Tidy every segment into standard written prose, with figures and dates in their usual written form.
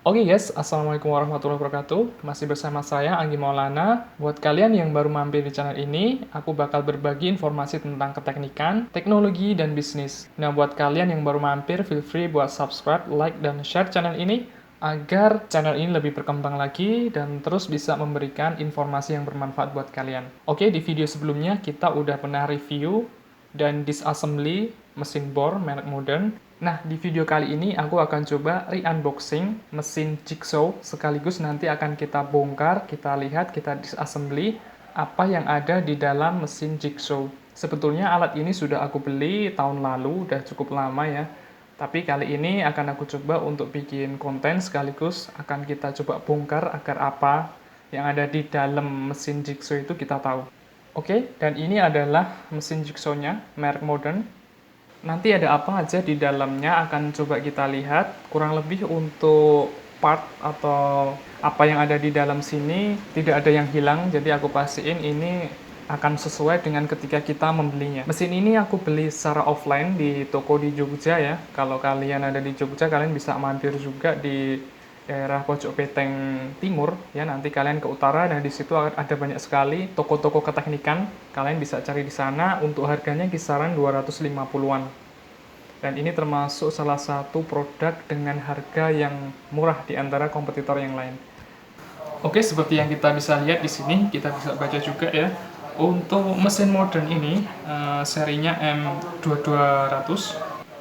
Oke guys, Assalamualaikum warahmatullahi wabarakatuh. Masih bersama saya, Anggi Maulana. Buat kalian yang baru mampir di channel ini, aku bakal berbagi informasi tentang keteknikan, teknologi, dan bisnis. Nah, buat kalian yang baru mampir, feel free buat subscribe, like, dan share channel ini agar channel ini lebih berkembang lagi dan terus bisa memberikan informasi yang bermanfaat buat kalian. Oke, di video sebelumnya kita udah pernah review dan disassembly mesin bor merek modern. Nah, di video kali ini aku akan coba re-unboxing mesin jigsaw, sekaligus nanti akan kita bongkar, kita lihat, kita disassembly apa yang ada di dalam mesin jigsaw. Sebetulnya alat ini sudah aku beli tahun lalu, udah cukup lama ya. Tapi kali ini akan aku coba untuk bikin konten, sekaligus akan kita coba bongkar agar apa yang ada di dalam mesin jigsaw itu kita tahu. Oke, dan ini adalah mesin jigsaw-nya, merek modern. Nanti ada apa aja di dalamnya akan coba kita lihat. Kurang lebih untuk part atau apa yang ada di dalam sini tidak ada yang hilang, jadi aku pastiin ini akan sesuai dengan ketika kita membelinya. Mesin ini aku beli secara offline di toko di Jogja ya. Kalau kalian ada di Jogja, kalian bisa mampir juga di daerah Pojok Beteng Timur ya, nanti kalian ke utara. Nah, di situ ada banyak sekali toko-toko keteknikan. Kalian bisa cari di sana, untuk harganya kisaran 250-an. Dan ini termasuk salah satu produk dengan harga yang murah di antara kompetitor yang lain. Oke, seperti yang kita bisa lihat di sini, kita bisa baca juga ya. Untuk mesin modern ini, serinya M2200,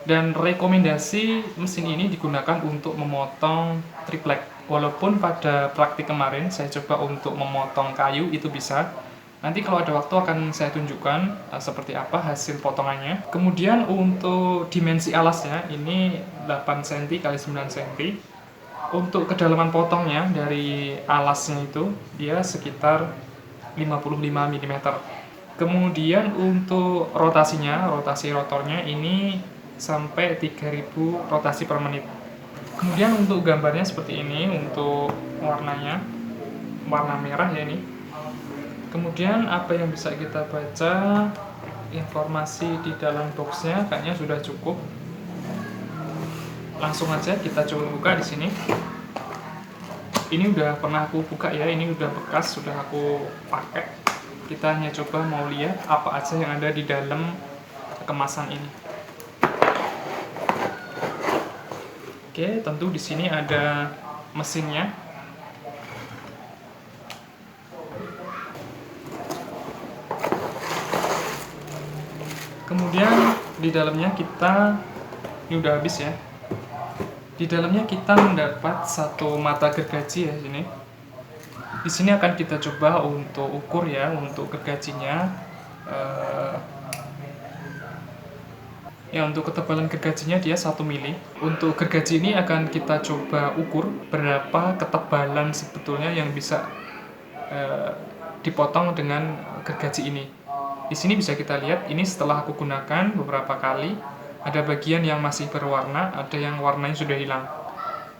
dan rekomendasi mesin ini digunakan untuk memotong triplek. Walaupun pada praktik kemarin saya coba untuk memotong kayu, itu bisa. Nanti kalau ada waktu akan saya tunjukkan seperti apa hasil potongannya. Kemudian untuk dimensi alasnya, ini 8 cm x 9 cm. Untuk kedalaman potongnya dari alasnya itu, dia sekitar 55 mm. Kemudian untuk rotasinya, rotasi rotornya ini sampai 3000 rotasi per menit. Kemudian untuk gambarnya seperti ini, untuk warnanya, warna merah ya ini. Kemudian apa yang bisa kita baca, informasi di dalam boxnya kayaknya sudah cukup. Langsung aja kita coba buka di sini. Ini udah pernah aku buka ya, ini udah bekas, sudah aku pakai. Kita hanya coba mau lihat apa aja yang ada di dalam kemasan ini. Oke, tentu di sini ada mesinnya. Kemudian di dalamnya kita, ini udah habis ya. Di dalamnya kita mendapat satu mata gergaji ya sini. Di sini akan kita coba untuk ukur ya, untuk gergajinya. Ya, untuk ketebalan gergajinya dia 1 mili. Untuk gergaji ini akan kita coba ukur berapa ketebalan sebetulnya yang bisa dipotong dengan gergaji ini. Di sini bisa kita lihat, ini setelah aku gunakan beberapa kali, ada bagian yang masih berwarna, ada yang warnanya sudah hilang.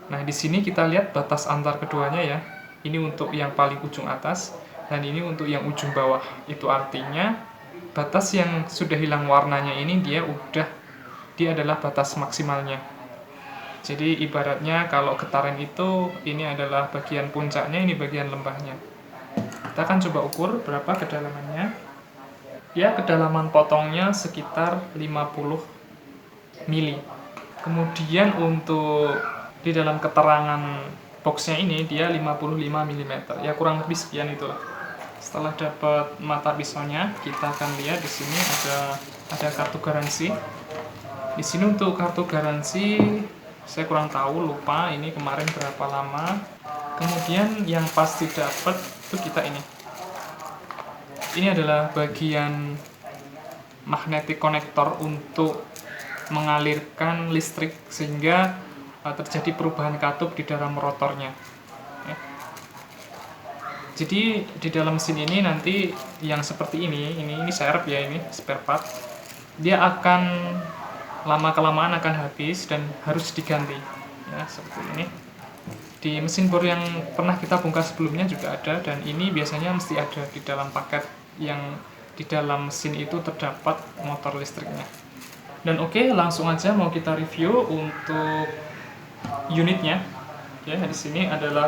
Nah, di sini kita lihat batas antar keduanya ya. Ini untuk yang paling ujung atas, dan ini untuk yang ujung bawah. Itu artinya batas yang sudah hilang warnanya ini dia adalah batas maksimalnya. Jadi ibaratnya kalau getaran itu, ini adalah bagian puncaknya, ini bagian lembahnya. Kita akan coba ukur berapa kedalamannya. Ya, kedalaman potongnya sekitar 50 mili. Kemudian untuk di dalam keterangan boxnya ini dia 55 mm. Ya, kurang lebih sekian itulah. Setelah dapat mata pisaunya, kita akan lihat di sini ada kartu garansi. Di sini untuk kartu garansi saya kurang tahu, lupa ini kemarin berapa lama. Kemudian yang pasti dapat itu kita ini. Ini adalah bagian magnetic connector untuk mengalirkan listrik sehingga terjadi perubahan katup di dalam rotornya. Ya. Jadi di dalam mesin ini nanti yang seperti ini serep ya, ini spare part. Dia akan lama-kelamaan akan habis dan harus diganti. Ya, seperti ini. Di mesin bor yang pernah kita bongkar sebelumnya juga ada, dan ini biasanya mesti ada di dalam paket yang di dalam mesin itu terdapat motor listriknya. Dan oke, langsung aja mau kita review untuk unitnya. Ya, di sini adalah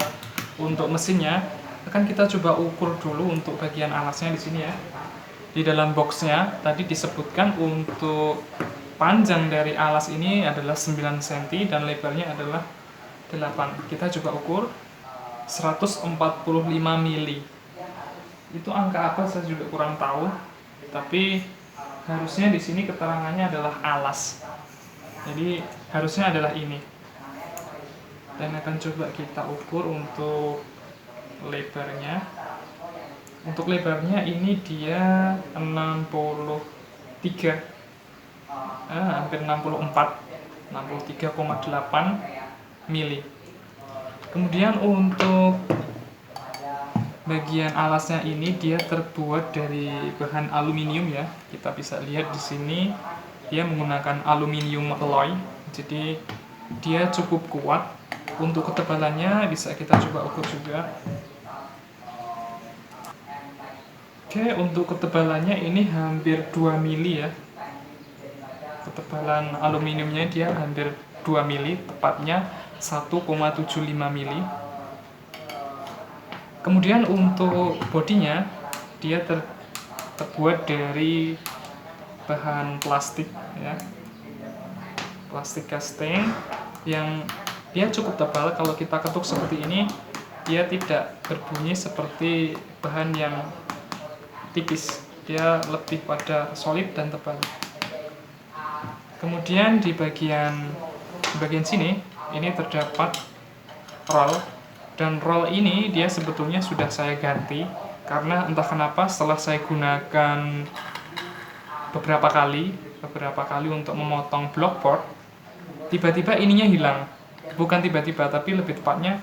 untuk mesinnya. Akan kita coba ukur dulu untuk bagian alasnya di sini ya. Di dalam boxnya tadi disebutkan untuk panjang dari alas ini adalah 9 cm dan lebarnya adalah 8. Kita coba ukur 145 mili. Itu angka apa saya juga kurang tahu. Tapi harusnya di sini keterangannya adalah alas. Jadi harusnya adalah ini. Dan akan coba kita ukur untuk lebarnya. Untuk lebarnya ini dia 63, hampir 64, 63,8 mili. Kemudian untuk bagian alasnya ini dia terbuat dari bahan aluminium ya. Kita bisa lihat di sini dia menggunakan aluminium alloy. Jadi dia cukup kuat. Untuk ketebalannya bisa kita coba ukur juga. Oke, untuk ketebalannya ini hampir 2 mili ya. Ketebalan aluminiumnya dia hampir 2 mili, tepatnya 1,75 mili. Kemudian untuk bodinya dia terbuat dari bahan plastik ya. Plastik casting yang dia cukup tebal. Kalau kita ketuk seperti ini, dia tidak berbunyi seperti bahan yang tipis, dia lebih pada solid dan tebal. Kemudian di bagian sini ini terdapat roll, dan roll ini dia sebetulnya sudah saya ganti karena entah kenapa setelah saya gunakan beberapa kali untuk memotong blockboard, tiba-tiba ininya hilang. Bukan tiba-tiba, tapi lebih tepatnya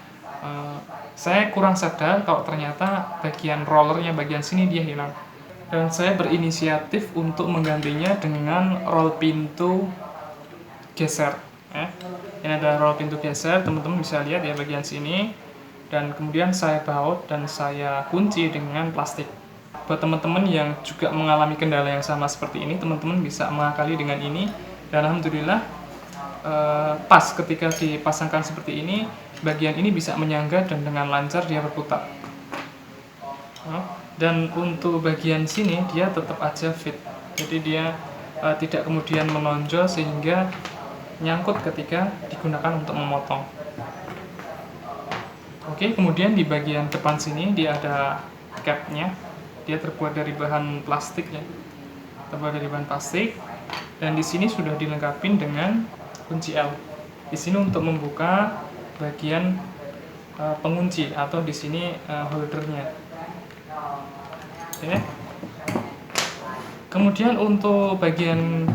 saya kurang sadar kalau ternyata bagian rollernya bagian sini dia hilang. Dan saya berinisiatif untuk menggantinya dengan roll pintu geser. Ini ada roll pintu geser, teman-teman bisa lihat ya bagian sini. Dan kemudian saya baut dan saya kunci dengan plastik. Buat teman-teman yang juga mengalami kendala yang sama seperti ini, teman-teman bisa mengakali dengan ini. Dan alhamdulillah pas ketika dipasangkan seperti ini, bagian ini bisa menyangga dan dengan lancar dia berputar. Dan untuk bagian sini dia tetap aja fit, jadi dia tidak kemudian menonjol sehingga nyangkut ketika digunakan untuk memotong. Oke, kemudian di bagian depan sini dia ada capnya, dia terbuat dari bahan plastik ya, dan di sini sudah dilengkapi dengan kunci L. Di sini untuk membuka bagian pengunci atau di sini holdernya. Oke. Kemudian untuk bagian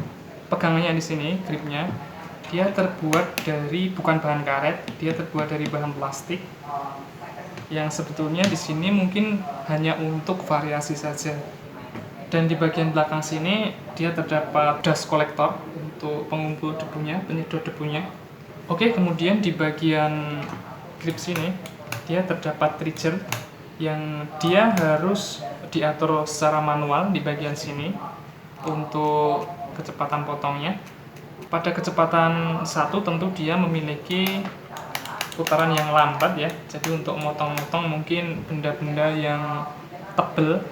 pegangannya di sini, gripnya, dia terbuat dari bukan bahan karet, dia terbuat dari bahan plastik. Yang sebetulnya di sini mungkin hanya untuk variasi saja. Dan di bagian belakang sini dia terdapat dust collector untuk pengumpul debunya, penyedot debunya. Oke, kemudian di bagian grip sini dia terdapat trigger yang dia harus diatur secara manual di bagian sini untuk kecepatan potongnya. Pada kecepatan 1 tentu dia memiliki putaran yang lambat ya. Jadi untuk motong-motong mungkin benda-benda yang tebal.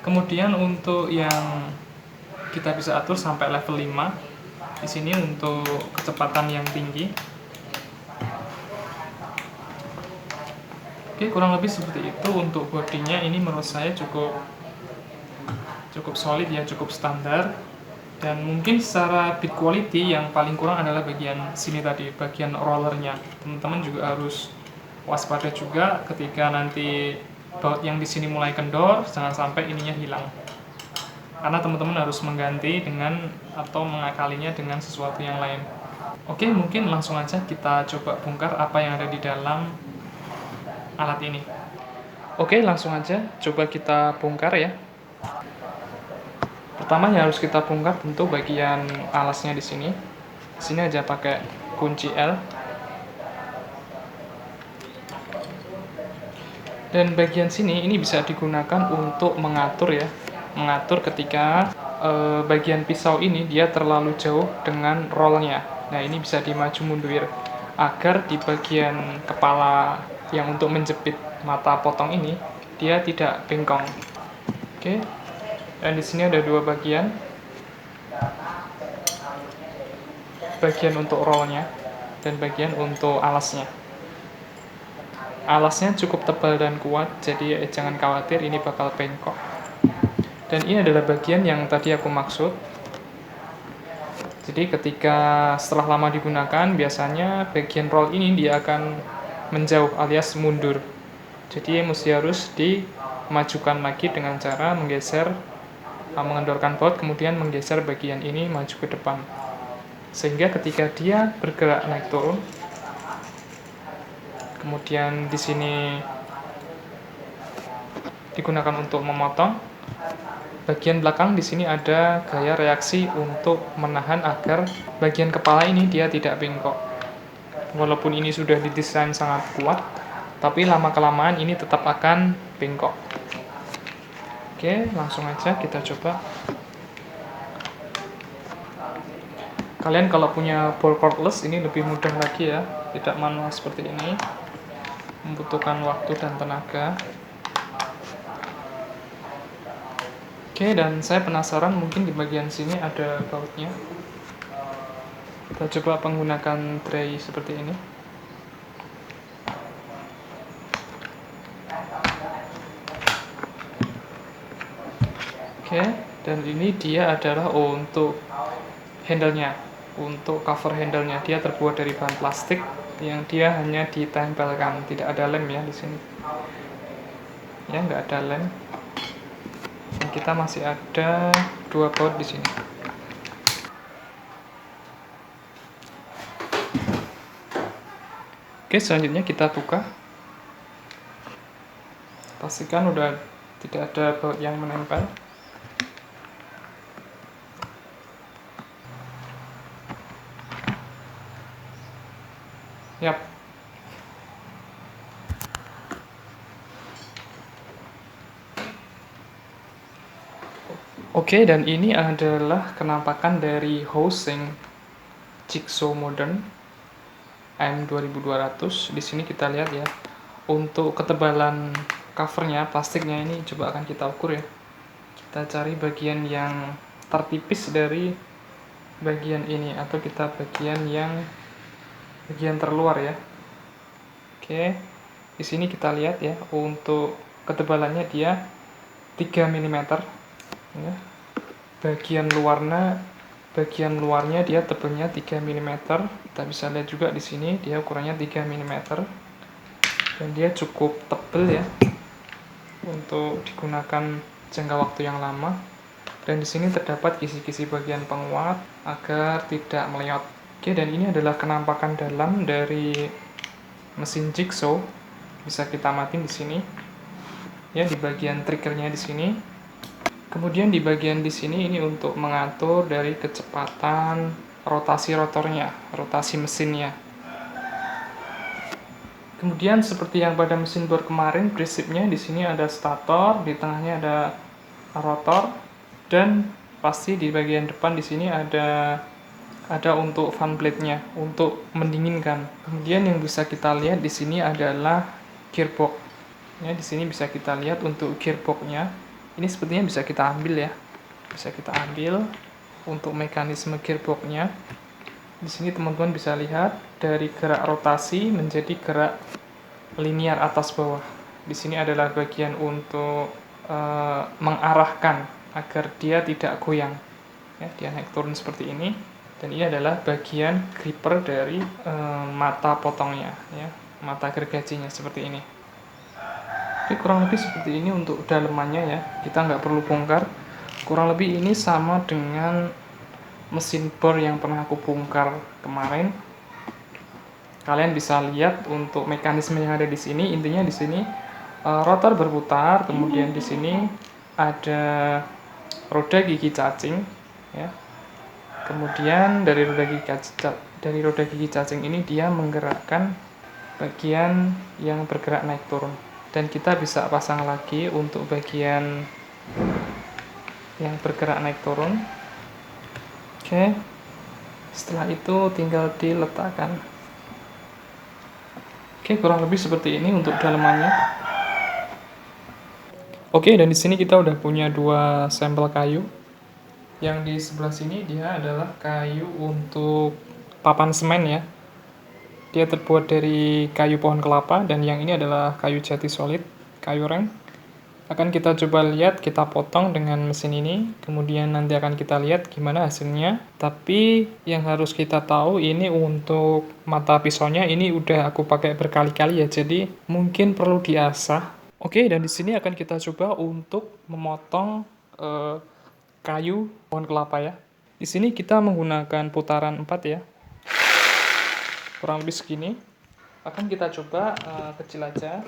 Kemudian untuk yang kita bisa atur sampai level 5. Di sini untuk kecepatan yang tinggi. Oke, kurang lebih seperti itu untuk bodinya. Ini menurut saya cukup solid ya, cukup standar. Dan mungkin secara build quality yang paling kurang adalah bagian sini tadi, bagian rollernya. Teman-teman juga harus waspada juga ketika nanti baut yang di sini mulai kendor, jangan sampai ininya hilang. Karena teman-teman harus mengganti dengan atau mengakalinya dengan sesuatu yang lain. Oke, mungkin langsung aja kita coba bongkar apa yang ada di dalam alat ini. Oke, langsung aja coba kita bongkar ya. Pertama yang harus kita bongkar tentu bagian alasnya di sini. Di sini aja pakai kunci L. Dan bagian sini ini bisa digunakan untuk mengatur ya. Mengatur ketika bagian pisau ini dia terlalu jauh dengan rollnya. Nah, ini bisa dimaju mundur. agar di bagian kepala yang untuk menjepit mata potong ini dia tidak bengkong. Oke. Dan di sini ada dua bagian. Bagian untuk rollnya dan bagian untuk alasnya. Alasnya cukup tebal dan kuat, jadi jangan khawatir ini bakal bengkok. Dan ini adalah bagian yang tadi aku maksud. Jadi ketika setelah lama digunakan, biasanya bagian roll ini dia akan menjauh alias mundur. Jadi mesti harus dimajukan lagi dengan cara menggeser, mengendorkan baut, kemudian menggeser bagian ini maju ke depan. Sehingga ketika dia bergerak naik turun, kemudian di sini digunakan untuk memotong, bagian belakang di sini ada gaya reaksi untuk menahan agar bagian kepala ini dia tidak bengkok. Walaupun ini sudah didesain sangat kuat, tapi lama-kelamaan ini tetap akan bengkok. Oke, langsung aja kita coba. Kalian kalau punya ball cordless ini lebih mudah lagi ya, tidak manual seperti ini, membutuhkan waktu dan tenaga. Oke, dan saya penasaran mungkin di bagian sini ada bautnya. Kita coba menggunakan tray seperti ini. Oke, dan ini dia adalah untuk handle-nya. Untuk cover handle-nya dia terbuat dari bahan plastik yang dia hanya ditempelkan, tidak ada lem ya di sini. Ya, nggak ada lem. Dan kita masih ada dua baut di sini. Oke, selanjutnya kita buka. Pastikan udah tidak ada baut yang menempel. Yap. Oke, dan ini adalah penampakan dari housing Jigsaw Modern AM2200. Di sini kita lihat ya, untuk ketebalan covernya, plastiknya ini coba akan kita ukur ya. Kita cari bagian yang tertipis dari bagian ini, atau kita bagian terluar ya. Oke, di sini kita lihat ya, untuk ketebalannya dia 3 mm ya. Bagian luarnya dia tebalnya 3 mm. Kita bisa lihat juga di sini dia ukurannya 3 mm. Dan dia cukup tebal ya untuk digunakan jangka waktu yang lama. Dan di sini terdapat kisi-kisi bagian penguat agar tidak meleot. Oke, dan ini adalah kenampakan dalam dari mesin Jigsaw. Bisa kita matiin di sini. Ya, di bagian triggernya di sini. Kemudian di bagian di sini ini untuk mengatur dari kecepatan rotasi rotornya, rotasi mesinnya. Kemudian seperti yang pada mesin bor kemarin, prinsipnya di sini ada stator, di tengahnya ada rotor, dan pasti di bagian depan di sini ada untuk fan blade-nya untuk mendinginkan. Kemudian yang bisa kita lihat di sini adalah gearbox. Ya, di sini bisa kita lihat untuk gearbox-nya. Ini sepertinya bisa kita ambil ya. Bisa kita ambil untuk mekanisme gearbox-nya. Di sini teman-teman bisa lihat dari gerak rotasi menjadi gerak linear atas bawah. Di sini adalah bagian untuk mengarahkan agar dia tidak goyang. Ya, dia naik turun seperti ini. Dan ini adalah bagian gripper dari mata potongnya, ya, mata gergajinya seperti ini. Oke, kurang lebih seperti ini untuk dalemannya ya. Kita nggak perlu bongkar. Kurang lebih ini sama dengan mesin bor yang pernah aku bongkar kemarin. Kalian bisa lihat untuk mekanisme yang ada di sini. Intinya di sini rotor berputar, kemudian di sini ada roda gigi cacing, ya. Kemudian dari roda gigi cacing ini dia menggerakkan bagian yang bergerak naik turun. Dan kita bisa pasang lagi untuk bagian yang bergerak naik turun. Oke. Setelah itu tinggal diletakkan. Oke, kurang lebih seperti ini untuk dalamannya. Oke, dan di sini kita udah punya 2 sampel kayu. Yang di sebelah sini dia adalah kayu untuk papan semen ya. Dia terbuat dari kayu pohon kelapa, dan yang ini adalah kayu jati solid, kayu reng. Akan kita coba lihat, kita potong dengan mesin ini, kemudian nanti akan kita lihat gimana hasilnya. Tapi yang harus kita tahu, ini untuk mata pisaunya ini udah aku pakai berkali-kali ya, jadi mungkin perlu diasah. Oke, dan di sini akan kita coba untuk memotong kayu pohon kelapa ya. Di sini kita menggunakan putaran 4 ya, kurang lebih segini. Akan kita coba kecil aja.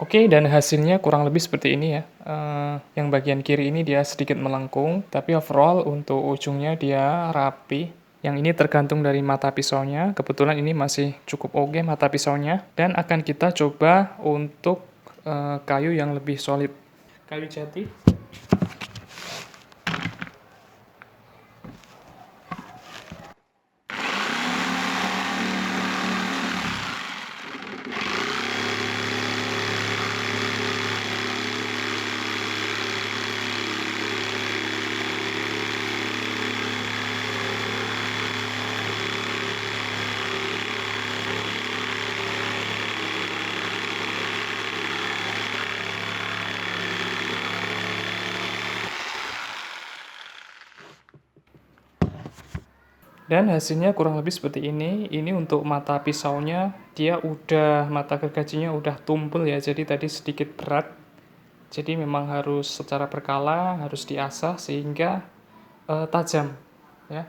Oke, dan hasilnya kurang lebih seperti ini ya. Yang bagian kiri ini dia sedikit melengkung, tapi overall untuk ujungnya dia rapi. Yang ini tergantung dari mata pisaunya. Kebetulan ini masih cukup oke mata pisaunya. Dan akan kita coba untuk kayu yang lebih solid. Kayu jati. Dan hasilnya kurang lebih seperti ini. Ini untuk mata pisaunya, dia udah, mata gergajinya udah tumpul ya, jadi tadi sedikit berat. Jadi memang harus secara berkala, harus diasah sehingga tajam ya.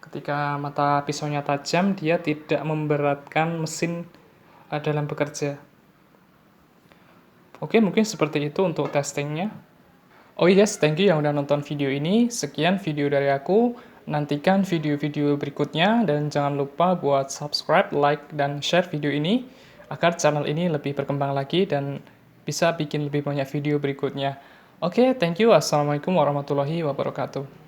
Ketika mata pisaunya tajam, dia tidak memberatkan mesin dalam bekerja. Oke, mungkin seperti itu untuk testingnya. Oh yes, thank you yang udah nonton video ini. Sekian video dari aku. Nantikan video-video berikutnya, dan jangan lupa buat subscribe, like, dan share video ini agar channel ini lebih berkembang lagi dan bisa bikin lebih banyak video berikutnya. Oke, thank you. Assalamualaikum warahmatullahi wabarakatuh.